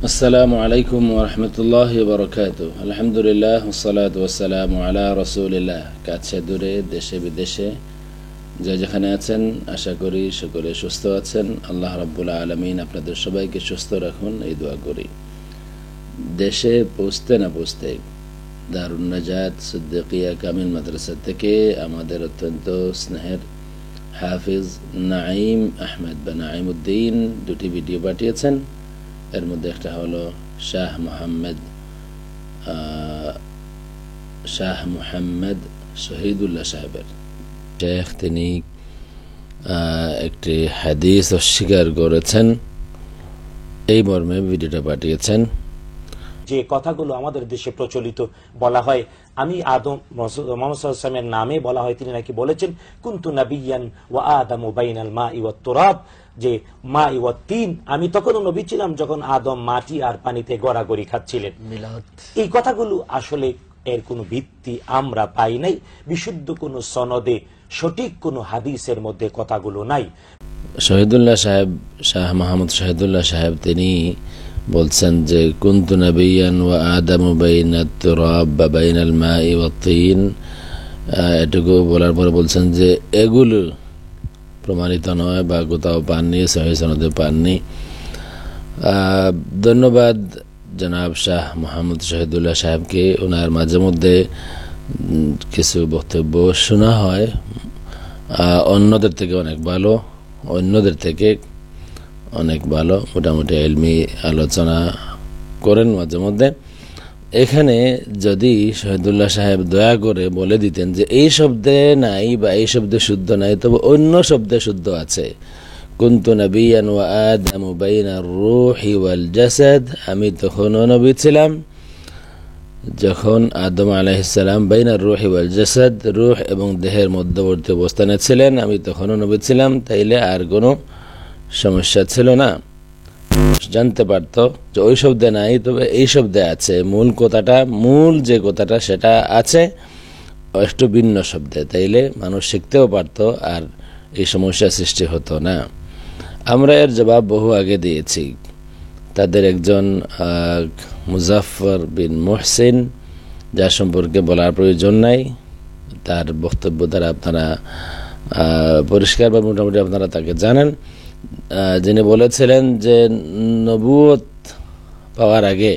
আসসালামু আলাইকুম ওয়া রাহমাতুল্লাহি ওয়া বারাকাতুহু। আলহামদুলিল্লাহ ওয়াসসালাতু ওয়াসসালামু আলা রাসূলিল্লাহ। কাছে দূরে দেশে বিদেশে যে যেখানে আছেন আশা করি সকলে সুস্থ আছেন। আল্লাহ রাব্বুল আলামিন আপনাদের সবাইকে সুস্থ রাখুন এই দোয়া করি। দেশে পৌঁছতে না পৌঁছতে দারুন নাজাত সিদ্দিকিয়া কামিল মাদ্রাসা থেকে আমাদের অত্যন্ত স্নেহের হাফিজ নাঈম আহমেদ বা নাঈমউদ্দিন দুটি ভিডিও পাঠিয়েছেন। এর মধ্যে একটা হলো শাহ মুহাম্মদ শহীদুল্লাহ সাহেবের। শেখ তিনি একটি হাদিস অস্বীকার করেছেন এই মর্মে ভিডিওটা পাঠিয়েছেন। যে কথাগুলো আমাদের দেশে প্রচলিত বলা হয়, আমি আদম মুহাম্মদ সাল্লাল্লাহু আলাইহি ওয়াসাল্লামের নামে বলা হয়, তিনি নাকি বলেছেন কুনতু নাবিয়ান ওয়া আদামু বাইনাল মাই ওয়াত তুরাব, যে মাই ওয়াত তিন, আমি তখনও নবী ছিলাম যখন আদম মাটি আর পানিতে গড়াগড়ি খাচ্ছিলেন। এই কথাগুলো আসলে এর কোনো ভিত্তি আমরা পাই নাই, বিশুদ্ধ কোনো সনদে সঠিক কোনো হাদিসের মধ্যে কথাগুলো নাই। শহীদুল্লাহ সাহেব, শাহ মোহাম্মদ শহীদুল্লাহ সাহেব তিনি বলছেন যে কুনতু নাবিয়ান ওয়া আদামু বাইনাত তুরাব বা বাইনাল মাই ওয়াত তিন, এটুকু বলার পরে বলছেন যে এগুলো প্রমাণিত নয় বা কোথাও পাননি, সহিহ সনদে পাননি। ধন্যবাদ জনাব শাহ মোহাম্মদ শহীদুল্লাহ সাহেবকে। ওনার মাঝে মধ্যে কিছু বক্তব্য শোনা হয় অন্যদের থেকে অনেক ভালো, মোটামুটি ইলমি আলোচনা করেন মাঝে মধ্যে। এখানে যদি শহীদুল্লাহ সাহেব দয়া করে বলে দিতেন যে এই শব্দে নাই বা এই শব্দে শুদ্ধ নাই, তবে অন্য শব্দে শুদ্ধ আছে। কুনতু নাবিয়ান ওয়া আদামু বাইনার রূহি ওয়াল জাসাদ, আমি তখনও নবী ছিলাম যখন আদম আলাইহিস সালাম বাইনার রূহি ওয়াল জাসাদ, রূহ এবং দেহের মধ্যবর্তী অবস্থানে ছিলেন, আমি তখনও নবী ছিলাম। তাইলে আর কোনো সমস্যা ছিল না, জানতে পারতো যে ওই শব্দে নাই তবে এই শব্দে আছে। মূল যে কথাটা সেটা আছে একটু ভিন্ন শব্দে, তাইলে মানুষ শিখতেও পারতো আর এই সমস্যা সৃষ্টি হতো না। আমরা এর জবাব বহু আগে দিয়েছি। তাদের একজন মুজাফফর বিন মুহসিন, যার সম্পর্কে বলার প্রয়োজন নাই, তার বক্তব্য দ্বারা আপনারা পরিষ্কার বা মোটামুটি আপনারা তাকে জানেন, যিনি বলেছিলেন যে নবুয়ত পাওয়ার আগে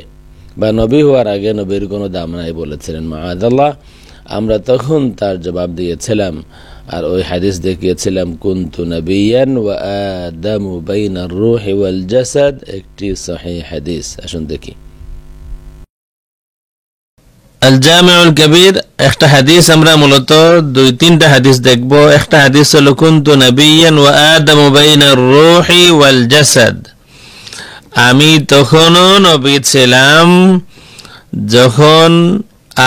বা নবী হওয়ার আগে নবীর কোনো দাম নাই বলেছিলেন মাআযাল্লাহ। আমরা তখন তার জবাব দিয়েছিলাম আর ওই হাদিস দেখিয়েছিলাম কুনতু নাবিয়ান ওয়া আদামু বাইনার রূহি ওয়াল জাসাদ, একটি সহিহ হাদিস। আসুন দেখি আল জামিউল কবির। একটা হাদিস আমরা মূলত দুই তিনটা হাদিস দেখব। একটা হাদিস হলো কুনতু নাবিয়ান ওয়া আদামু বাইনার রূহি ওয়াল জাসাদ, আমি তখনও নবী ছিলাম যখন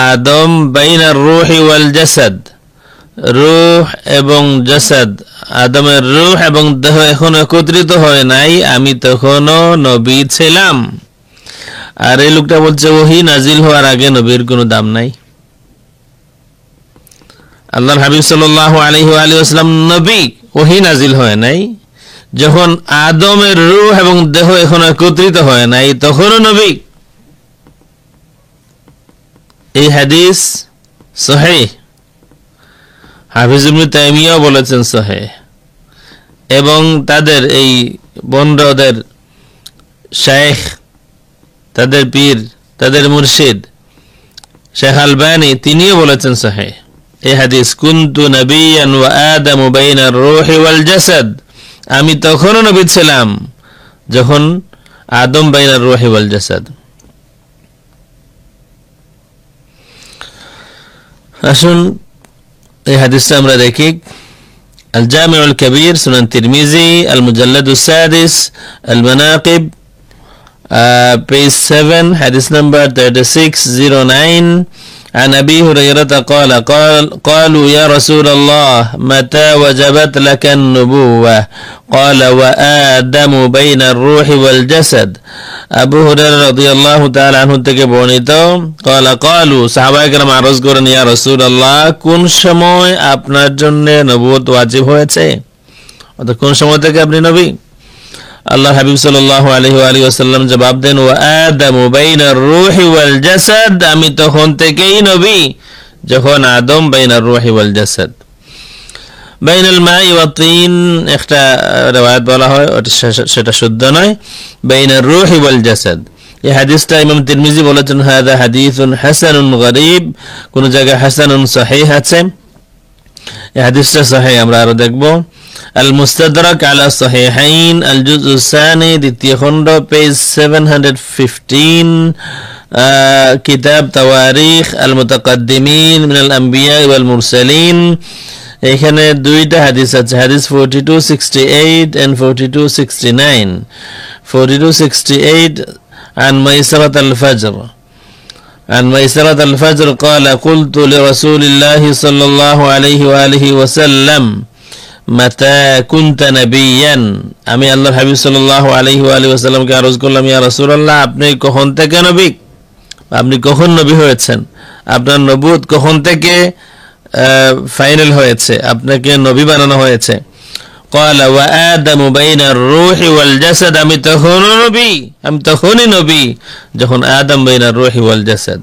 আদম বাইনার রূহি ওয়াল জাসাদ, রূহ এবং জাসাদ, আদমের রূহ এবং দেহ এখন একত্রিত হয় নাই, আমি তখনও নবী ছিলাম। আর এই লোকটা বলছে ওহী নাজিল হওয়ার আগে নবীর কোনো দাম নাই। আল্লাহর হাবিব সাল্লাল্লাহু আলাইহি ওয়াসাল্লাম নবী, ওহী নাজিল হয় নাই। যখন আদমের রূহ এবং দেহ এখন একত্রিত হয় নাই তখনও নবী। এই হাদিস সহিহ, হাফিজ ইবনে তাইমিয়াও বলেছেন সহিহ, এবং তাদের এই বন্ডদের শাইখ, তাদের পীর, তাদের মুর্শিদ শেখ আলবানী, তিনিও বলেছেন সহিহ এই হাদিস। কুনতু নাবিয়ান ওয়া আদামু বাইনার রূহি ওয়াল জাসাদ, আমি তখনও নবী ছিলাম যখন আদম বাইনার রূহি ওয়াল জাসাদ। আসুন এই হাদিসটা আমরা দেখি। আল জামিউল কবির, সুনান তিরমিজি, আল মুজাল্লাদুস সাদিস, আল মানাকিব, page 7, hadith number 3609. عن أبي هريرة قالوا يا رسول الله متى وجبت لك النبوة؟ قال وآدم بين الروح والجسد। Abu Hurairah রাদিয়াল্লাহু তাআলা আনহু থেকে বর্ণিত, قالوا সাহাবায়ে কেরাম আরজ করেন, ইয়া রাসূলুল্লাহ, কোন সময় আপনার জন্য নবুয়ত ওয়াজিব হয়েছে, অর্থাৎ কোন সময় থেকে আপনি নবী? আল্লাহ হাবিব সাল্লাল্লাহু আলাইহি ওয়া আলিহি ওয়াসাল্লাম জবাব দেন, ওয়া আদামু বাইনার রূহি ওয়াল জাসাদ, আমি তখন থেকেই নবী যখন আদম বাইনার রূহি ওয়াল জাসাদ। বাইনাল মাই ওয়া তিন একটা riwayat বলা হয়, সেটা শুদ্ধ নয়, বাইনার রূহি ওয়াল জাসাদ। এই হাদিসটা ইমাম তিরমিজি বলেছেন হাদা হাদিসুন হাসানুন গরীব, কোন জায়গায় হাসানুন সহিহ আছে, এই হাদিসটা সহিহ। আমরা আরো দেখব আল মুস্তাদরাক আলা সহিহাইন আল জুজউ সানি, দ্বিতীয় খণ্ড, পেজ 715, কিতাব তাওয়ারিখ আল মুতাকাদ্দিমিন মিনাল আম্বিয়া ওয়াল মুরসালিন। এখানে দুইটা হাদিস আছে, হাদিস 4268 and 4269। 4268 عن ميسرة الفجر عن ميسرة الفجر قال قلت لرسول الله صلى الله عليه وآله وسلم متى كنت نبيا, আমি আল্লাহর হাবিব সাল্লাল্লাহু আলাইহি ওয়া আলিহি ওয়াসাল্লাম কে আরজ করলাম, ইয়া রাসূলুল্লাহ, আপনি কখন থেকে নবী, আপনি কখন নবী হয়েছেন, আপনার নবুয়ত কখন থেকে ফাইনাল হয়েছে, আপনাকে নবী বানানো হয়েছে। قال وآدم بين الروح والجسد, আমি তখনই নবী যখন আদম বাইনা রূহি ওয়াল জাসাদ।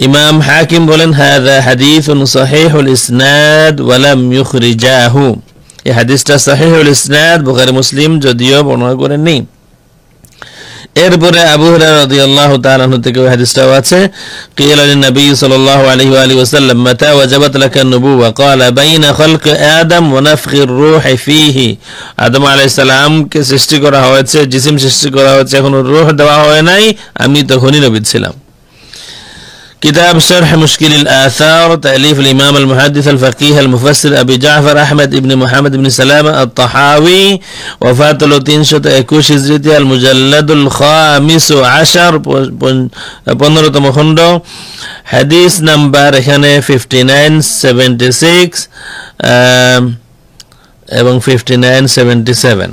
ইমাম হাকিম বলেন হাযা হাদিসুন সহিহুল ইসনাদ ওয়া লাম ইউখরিজাহু, এই হাদিসটা সহিহুল ইসনাদ, বুখারী মুসলিম যদিও বর্ণনা করেননি। এরপরে আবু হুরায়রা রাদিয়াল্লাহু তাআলা আনহু থেকে ওই হাদিসটাও আছে, কিলা লিন নবী সাল্লাল্লাহু আলাইহি ওয়া আলিহি ওয়াসাল্লাম মাতা ওয়াজাবাত লাকা নবুওয়া ক্বালা বাইনা খালক আদম ওয়া নাফখির রূহি ফীহি, আদম আলাইহিস সালাম কে সৃষ্টি করা হয়েছে, জিসিম সৃষ্টি করা হয়েছে, এখনো রূহ দেওয়া হয় নাই, আমি তখনই নবী ছিলাম। كتاب شرح مشكل الآثار تأليف الإمام المحدث الفقيه المفسر أبي جعفر أحمد بن محمد بن سلامة الطحاوي, وفاة له 321 হিজরিতে, المجلد الخامس عشر 15তম খণ্ড, হাদিস নাম্বার এখানে 5976 এবং 5977।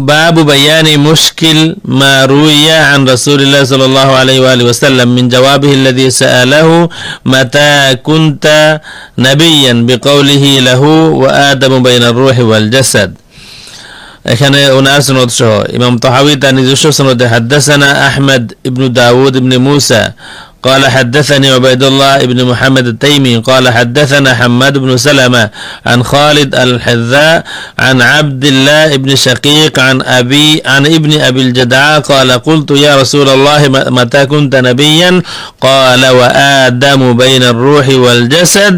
বাবু বায়ানি মুশকিল মা রুইয়া আন রাসূলিল্লাহ সাল্লাল্লাহু আলাইহি ওয়া আলিহি ওয়াসাল্লাম মিন জাওয়াবিহি আল্লাযী সাআলাহু মাতা কুনতা নাবিয়্যান বিকাউলিহি লাহু ওয়া আদামু বাইনার রূহি ওয়াল জাসাদ। এখানে ওনার সনদ সহ ইমাম তাহাবী তার নিজস্ব সনদে হাদাসানা আহমদ ইবনে দাউদ ইবনে মুসা قال حدثني عبيد الله بن محمد التيمي قال حدثنا حماد بن سلمة عن خالد الحذاء عن عبد الله بن شقيق عن ابن أبي الجدعاء قال قلت يا رسول الله متى كنت نبيا قال وآدم بين الروح والجسد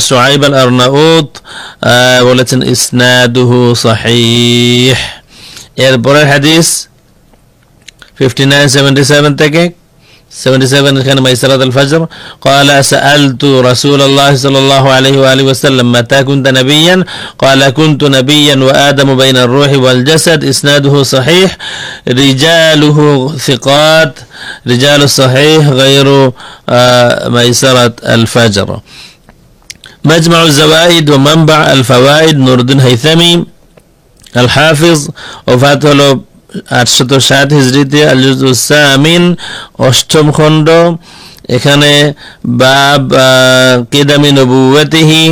شعيب الأرناؤوط ولكن إسناده صحيح. এরপরের হাদিস 5977 থেকে 77 كان ميسرة الفجر قال سألت رسول الله صلى الله عليه وآله وسلم متى كنت نبيا قال كنت نبيا وآدم بين الروح والجسد إسناده صحيح رجاله ثقات رجال الصحيح غير ميسرة الفجر. مجمع الزوائد ومنبع الفوائد نور الدين هيثمي الحافظ, وفاته له 807 হিজরিতে, আল জুজউ সামিন 8ম খণ্ড, এখানে বাব কিদামি নবুওয়াতিহি,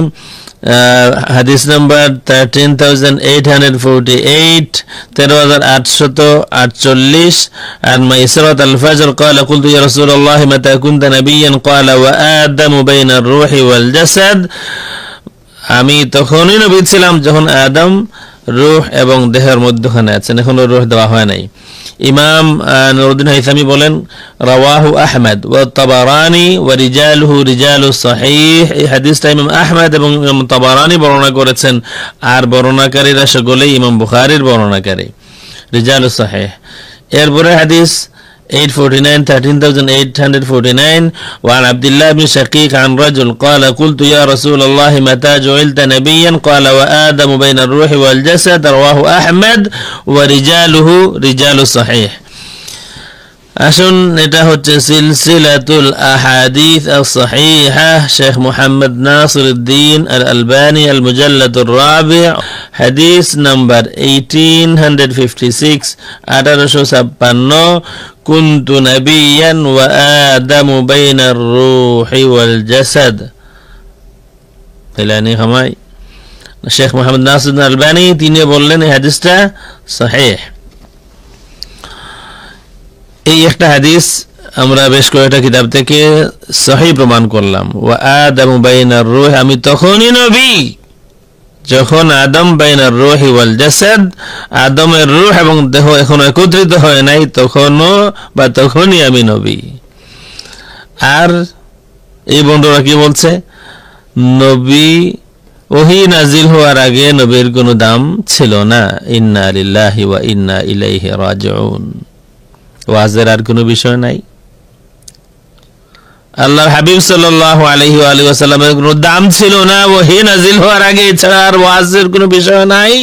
হাদিস নাম্বার 13848 13848 আর মাইসারাত আল ফাজর قال قلت يا رسول الله متى كنت نبيا قال وآدم بين الروح والجسد, আমি তখনই নবী ছিলাম যখন আদম রূহ এবং দেহের মধ্যখানে আছেন, এখনো রূহ দেওয়া হয় নাই। ইমাম নুরউদ্দিন হাইসামি বলেন রাওয়াহু আহমদ ওয়া তাবারানি ওয়া রিজালুহু রিজালুস সহিহ, এই হাদিসটা ইমাম আহমদ এবং ইমাম তাবারানি বর্ণনা করেছেন, আর বর্ণনাকারীরা সকলেই ইমাম বুখারীর বর্ণনাকারী, রিজালুস সহিহ। এরপরে হাদিস 13849 وعن عبد الله بن شقيق عن رجل قال قلت يا رسول الله متى جعلت نبيا قال وآدم بين الروح والجسد رواه أحمد ورجاله رجال الصحيح. আসুন, এটা হচ্ছে সিলসিলাতুল আহাদিস আস-সহিহা, শেখ মুহাম্মদ নাসিরউদ্দিন আল আলবানী আল মুজাল্লাদুর রাবি, হাদিস নাম্বার 1856 1856, কুনতু নাবিয়ান ওয়া আদামু বাইনার রূহি ওয়াল জাসাদ। ফেলানি খামাই শেখ মোহাম্মদ নাসিরুদ্দিন আলবানী তিনি বললেন এই হাদিসটা সহিহ। এই একটা হাদিস আমরা বেশ কয়েকটা কিতাব থেকে সহিহ প্রমাণ করলাম। ওয়া আদামু বাইনার রূহ, আমি তখনই নবী যখন আদম বাইনার রূহি ওয়াল জাসাদ, আদমের রূহ এবং দেহ এখন একত্রিত হয় নাই, তখনই আমি নবী। আর এই বন্ধুরা কি বলছে, নবী ওহী নাজিল হওয়ার আগে নবীর কোনো দাম ছিল না। ইন্না লিল্লাহি ওয়া ইন্না ইলাইহি রাজিউন, ওয়াজের আর কোনো বিষয় নাই। আল্লাহর হাবিব সাল্লাল্লাহু আলাইহি ওয়া আলিহি ওয়াসাল্লামের কোনো দাম ছিল না ওহী নাজিল হওয়ার আগে, এছাড়া আর ওয়াজের কোনো বিষয় নাই।